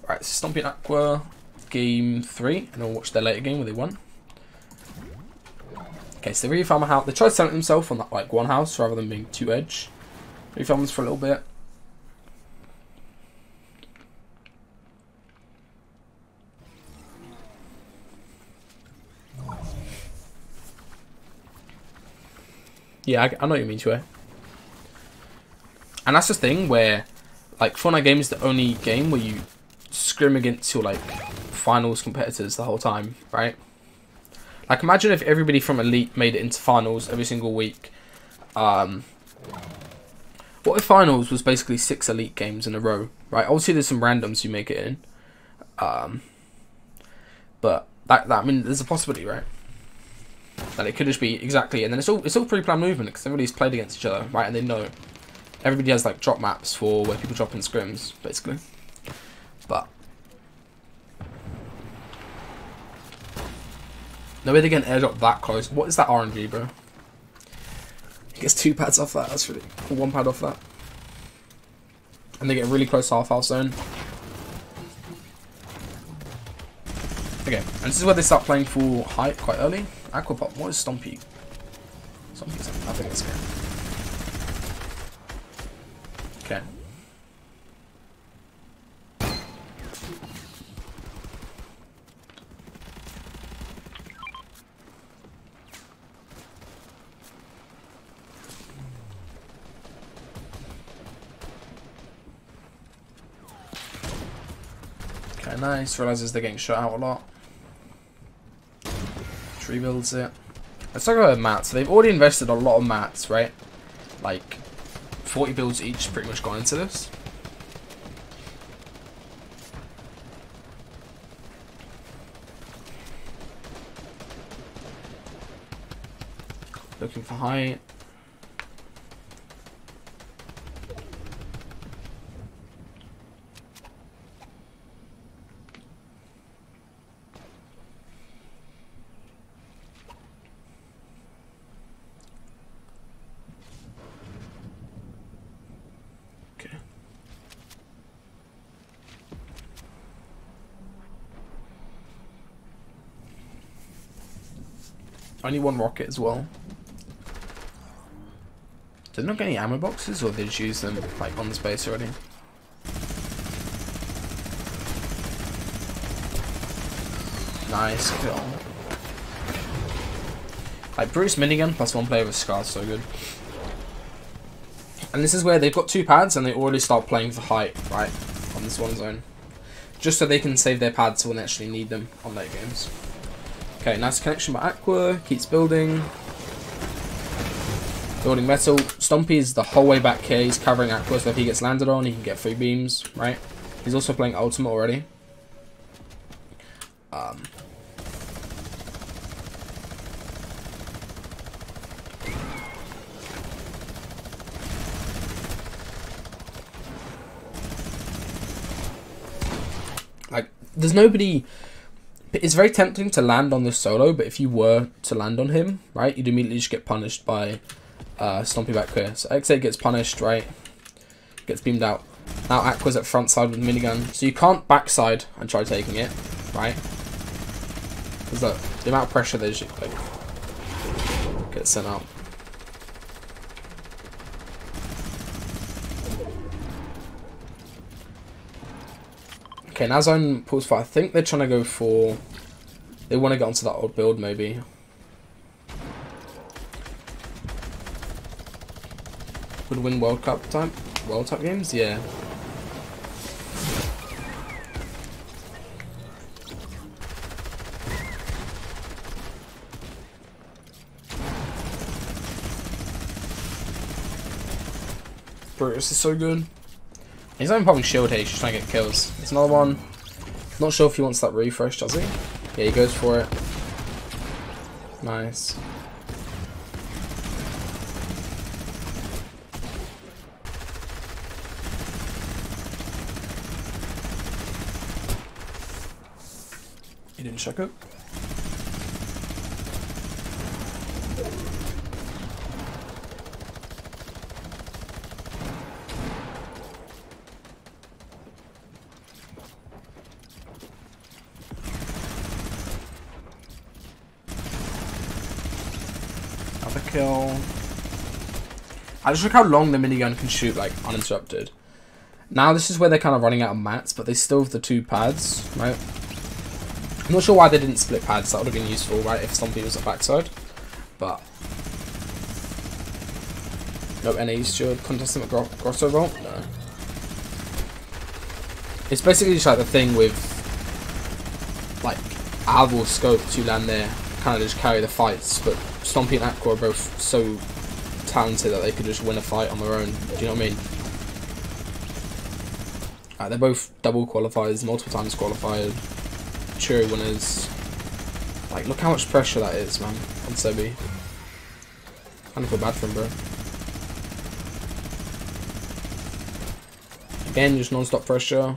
Right, so Stompy and Aqua, game 3, and then we'll watch their later game where they won. Okay, so they reform a house. They tried to center themselves on that like one house rather than being 2 edge. Reform this for a little bit. Yeah, I know what you mean, Chue. And that's the thing where, like, Fortnite game is the only game where you scrim against your, like, finals competitors the whole time, right? Like, imagine if everybody from Elite made it into finals every single week. What if finals was basically 6 Elite games in a row, right? Obviously, there's some randoms you make it in. But, I mean, there's a possibility, right? That it could just be exactly, and then it's all pre-planned movement because everybody's played against each other, right? And they know everybody has like drop maps for where people drop in scrims, basically. But no way they're getting airdrop that close. What is that RNG, bro? He gets 2 pads off that. That's really cool. 1 pad off that, and they get really close to half zone. Okay, and this is where they start playing full height quite early. Aqua pop. What is Stompy? Stompy's I think it's good. Okay. Okay, nice. Realizes they're getting shot out a lot. Rebuilds it. Let's talk about mats. So they've already invested a lot of mats, right? Like 40 builds each pretty much gone into this. Looking for height. Only 1 rocket as well. Did they not get any ammo boxes, or did they just use them like on the space already? Nice kill. Like Bruce minigun plus 1 player with Scar, so good. And this is where they've got 2 pads and they already start playing for height, right, on this one zone, just so they can save their pads when they actually need them on late games. Okay, nice connection by Aqua. Keeps building. Building metal. Stompy is the whole way back here. He's covering Aqua, so if he gets landed on, he can get 3 beams, right? He's also playing ultimate already. Like, there's nobody... It's very tempting to land on this solo, but if you were to land on him, right, you'd immediately just get punished by Stompy back here. So X8 gets punished, right, gets beamed out. Now Aqua's at front side with minigun, so you can't backside and try taking it, right? Because the amount of pressure they just like get sent out. Okay, now zone pulls for. I think they're trying to go for. They want to get onto that old build, maybe. Would win World Cup games, yeah. Brutus is so good. He's not even popping shield here, he's just trying to get kills. There's another one. Not sure if he wants that refresh, does he? Yeah, he goes for it. Nice. He didn't check it. Another kill. I just look how long the minigun can shoot, like, uninterrupted. Now this is where they're kind of running out of mats, but they still have the 2 pads, right? I'm not sure why they didn't split pads. That would have been useful, right, if Stompy was at backside. But no NAs to contestant crossover. No. It's basically just like the thing with like Alval scopes you land there, kind of just carry the fights. But Stompy and Aqua are both so talented that they could just win a fight on their own. Do you know what I mean? They're both double qualifiers, multiple times qualified, Cheery winners. Like, look how much pressure that is, man, on Sebi. Kind of feel bad for him, bro. Again, just non-stop pressure.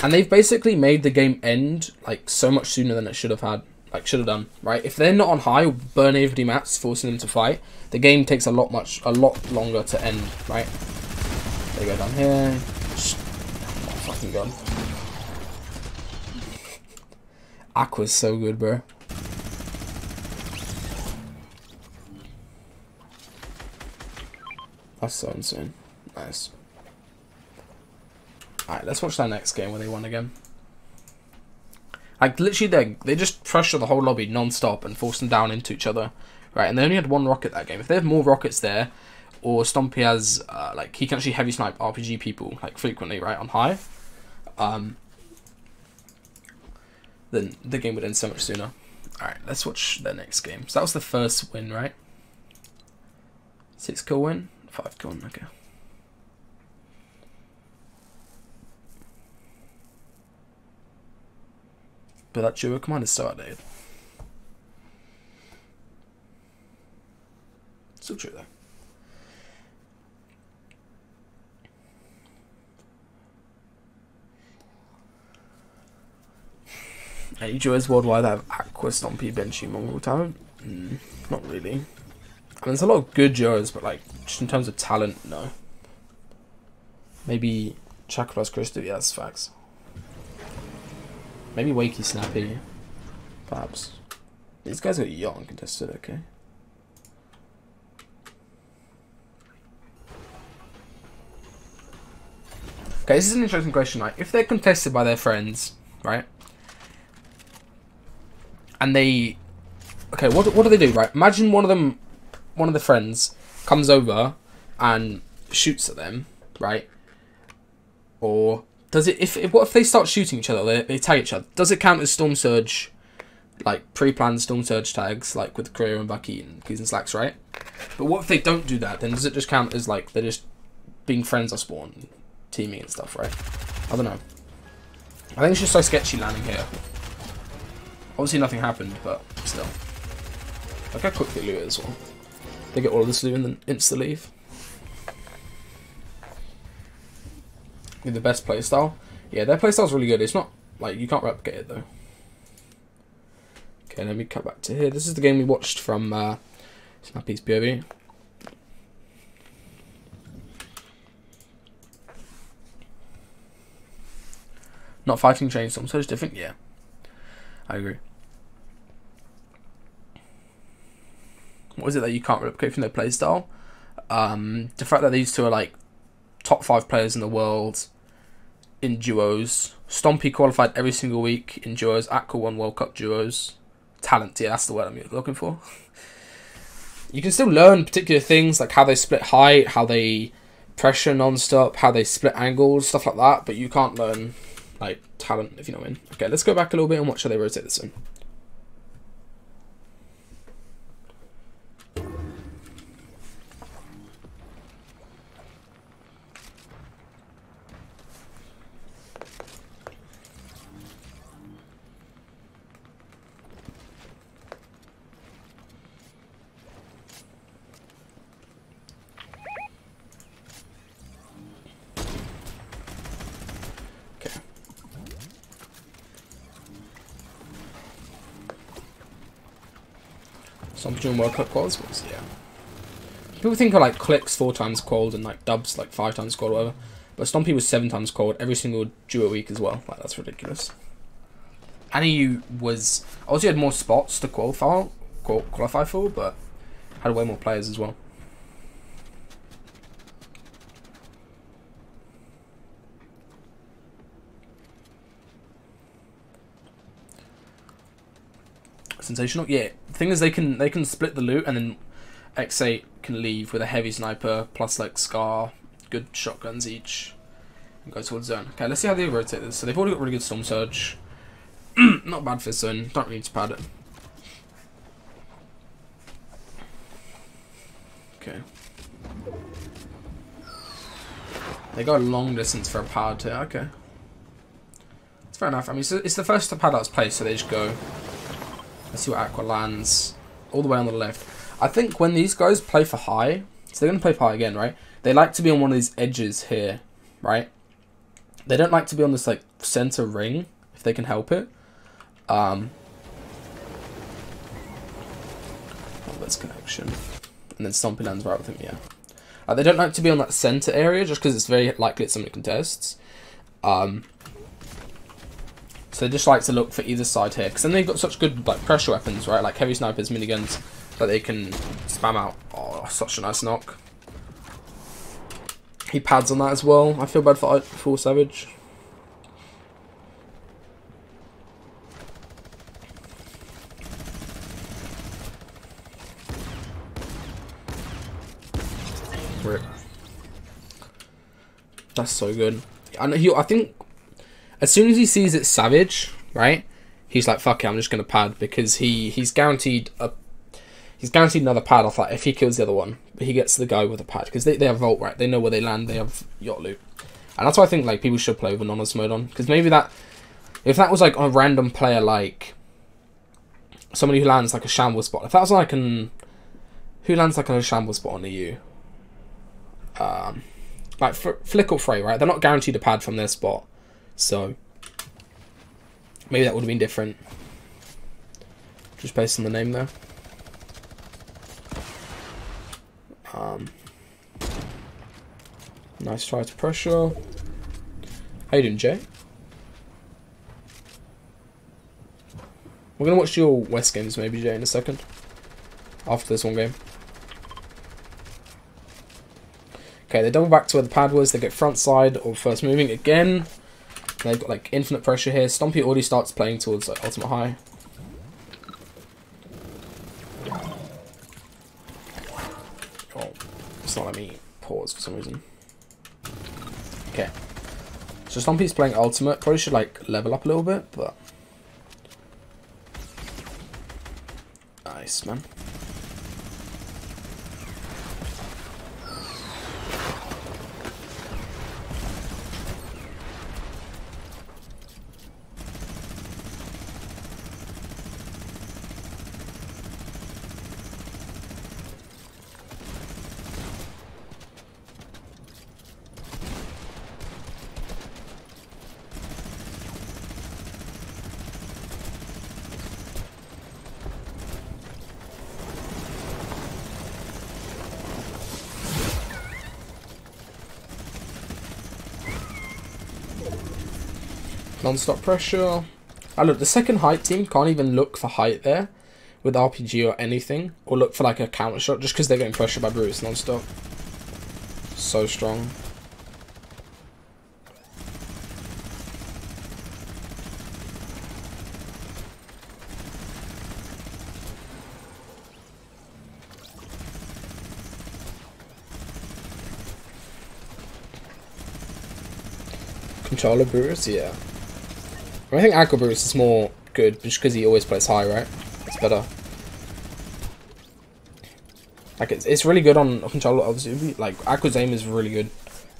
And they've basically made the game end, like, so much sooner than it should have had. Like, should have done, right? If they're not on high, burn every mats, forcing them to fight, the game takes a lot longer to end, right? They go down here. Oh, fucking god. Aqua's so good, bro. That's so insane. Nice. Alright, let's watch that next game where they won again. Like, literally, they just pressure the whole lobby non-stop and force them down into each other. Right, and they only had 1 rocket that game. If they have more rockets there, or Stompy has, like, he can actually heavy snipe RPG people, like, frequently, right, on high, then the game would end so much sooner. Alright, let's watch their next game. So that was the first win, right? 6 kill win? 5 kill win, okay. But that duo command is so outdated. Still true though. Any duos worldwide that have Aqua, Stompy, Benchy, Mongol talent? Not really. I mean, there's a lot of good duos, but like, just in terms of talent, no. Maybe Chaka plus Krista, yeah, that's facts. Maybe Wakey Snappy, perhaps. These guys are young contested, okay. Okay, this is an interesting question, right? If they're contested by their friends, right? And they... Okay, what do they do, right? Imagine one of the friends comes over and shoots at them, right? Or... Does it? What if they start shooting each other? They tag each other. Does it count as Storm Surge, like pre-planned Storm Surge tags, like with Career and Bucky and Keys and Slacks, right? But what if they don't do that? Then does it just count as like they're just being friends of spawn, teaming and stuff, right? I don't know. I think it's just so sketchy landing here. Obviously nothing happened, but still. Look how quick they loot it as well. They get all of this loot and then insta leave. With the best playstyle. Yeah, their playstyle's really good. It's not, like, you can't replicate it, though. Okay, let me cut back to here. This is the game we watched from Snappy's POV. Not fighting Chainstorm, so it's different? Yeah. I agree. What is it that you can't replicate from their playstyle? The fact that these two are, like, top 5 players in the world in duos. Stompy qualified every single week in duos. Aqua won World Cup duos. Talent, yeah, that's the word I'm looking for. You can still learn particular things, like how they split height, how they pressure non-stop, how they split angles, stuff like that, but you can't learn, like, talent, if you know what I mean. Okay, let's go back a little bit and watch how they rotate this in. Some doing World Cup quals, yeah. People think of like clicks 4 times qualled and like dubs like 5 times qualled, whatever. But Stompy was 7 times qualled every single duo week as well. Like, that's ridiculous. And he was obviously had more spots to qualify qualify for, but had way more players as well. Sensational. Yeah, the thing is they can split the loot, and then X8 can leave with a heavy sniper plus like Scar, good shotguns each, and go towards zone. Okay, let's see how they rotate this. So they've already got really good Storm Surge. Not bad for zone. Don't really need to pad it. Okay. They go a long distance for a pad here. Okay. It's fair enough. I mean, it's the first pad that's placed, so they just go. Let's see what Aqua lands. All the way on the left. I think when these guys play for high, so they're going to play for high again, right? They like to be on one of these edges here, right? They don't like to be on this, like, center ring, if they can help it. Oh, that's connection. And then Stompy lands right with him, yeah. They don't like to be on that center area, just because it's very likely it's somebody contests. So they just like to look for either side here, because then they've got such good like pressure weapons, right? Like heavy snipers, miniguns, that they can spam out. Oh, such a nice knock. He pads on that as well. I feel bad for Savage. Rip. That's so good. And I think as soon as he sees it's Savage, right? He's like, fuck it, I'm just gonna pad, because he's guaranteed another pad off that if he kills the other one. But he gets the guy with a pad, because they have Vault, right? They know where they land, they have yacht loot. And that's why I think like people should play with anonymous mode on, because maybe that if that was like a random player, like somebody who lands like a shambles spot, if that was like who lands like a shambles spot on EU, like Flick or Frey, right? They're not guaranteed a pad from their spot, so maybe that would have been different. Just based on the name there. Nice try to pressure. How you doing, Jay? We're gonna watch your West games maybe, Jay, in a second. After this one game. Okay, they double back to where the pad was. They get front side or first moving again. They've got like infinite pressure here. Stompy already starts playing towards like ultimate high. Oh, it's not letting me pause for some reason. Okay. So Stompy's playing ultimate. Probably should like level up a little bit, but nice, man. Non-stop pressure. Ah, look, the second height team can't even look for height there with RPG or anything, or look for like a counter shot, just because they're getting pressured by Bruce non-stop. So strong. Controller Bruce, yeah. I think Aqua Bruce is more good just because he always plays high, right? It's better. Like it's really good on controller, obviously. Like Aqua's aim is really good,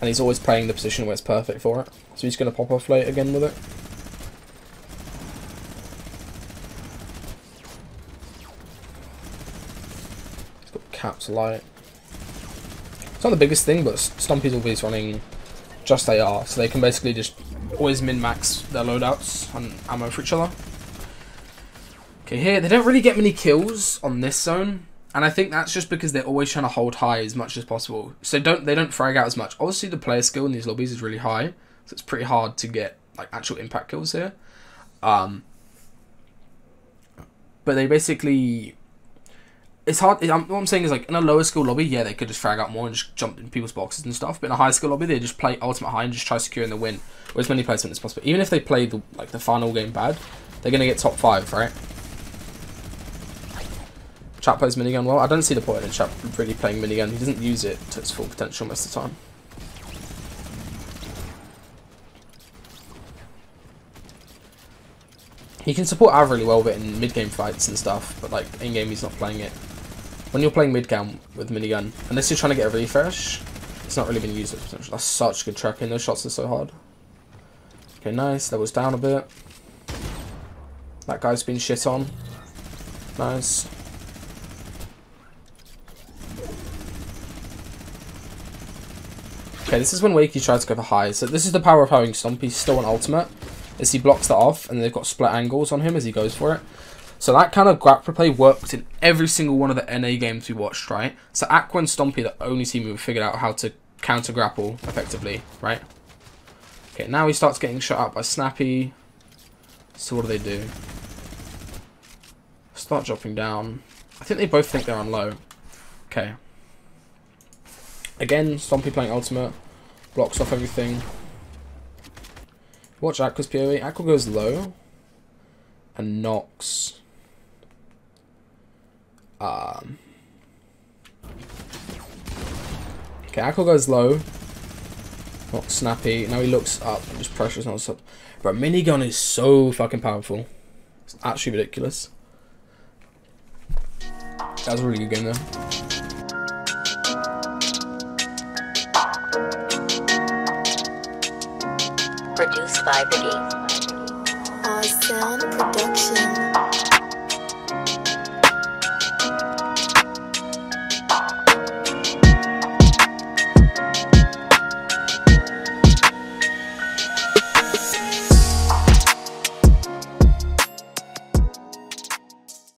and he's always playing the position where it's perfect for it. So he's gonna pop off late again with it. He's got caps light. It's not the biggest thing, but Stompy's always running just AR, so they can basically just always min-max their loadouts and ammo for each other. Okay, here, they don't really get many kills on this zone, and I think that's just because they're always trying to hold high as much as possible. So they don't frag out as much. Obviously, the player skill in these lobbies is really high, so it's pretty hard to get like actual impact kills here. But they basically it's hard. What I'm saying is, like, in a lower skill lobby, yeah, they could just frag out more and just jump in people's boxes and stuff. But in a high skill lobby, they just play ultimate high and just try securing the win with as many placements as possible. Even if they play the final game bad, they're gonna get top 5, right? Chat plays minigun well. I don't see the point in Chat really playing minigun. He doesn't use it to its full potential most of the time. He can support Av really well, but in mid-game fights and stuff, but like in-game he's not playing it. When you're playing mid-game with minigun, unless you're trying to get a refresh, it's not really been used at potential. That's such good tracking, those shots are so hard. Okay, nice, levels down a bit. That guy's been shit on. Nice. Okay, this is when Wakey tries to go for high. So this is the power of having Stompy still on ultimate. Is he blocks that off, and they've got split angles on him as he goes for it. So that kind of grappler play worked in every single one of the NA games we watched, right? So Aqua and Stompy are the only team who figured out how to counter grapple effectively, right? Okay, now he starts getting shot out by Snappy. So what do? Start dropping down. I think they both think they're on low. Okay. Again, Stompy playing ultimate. Blocks off everything. Watch Aqua's PoE. Aqua goes low. And knocks. Okay, Aqua goes low. Not Snappy. Now he looks up and just pressures non-stop. Bro, minigun is so fucking powerful. It's actually ridiculous. That was a really good game though. Produced by Brigade. Awesome production.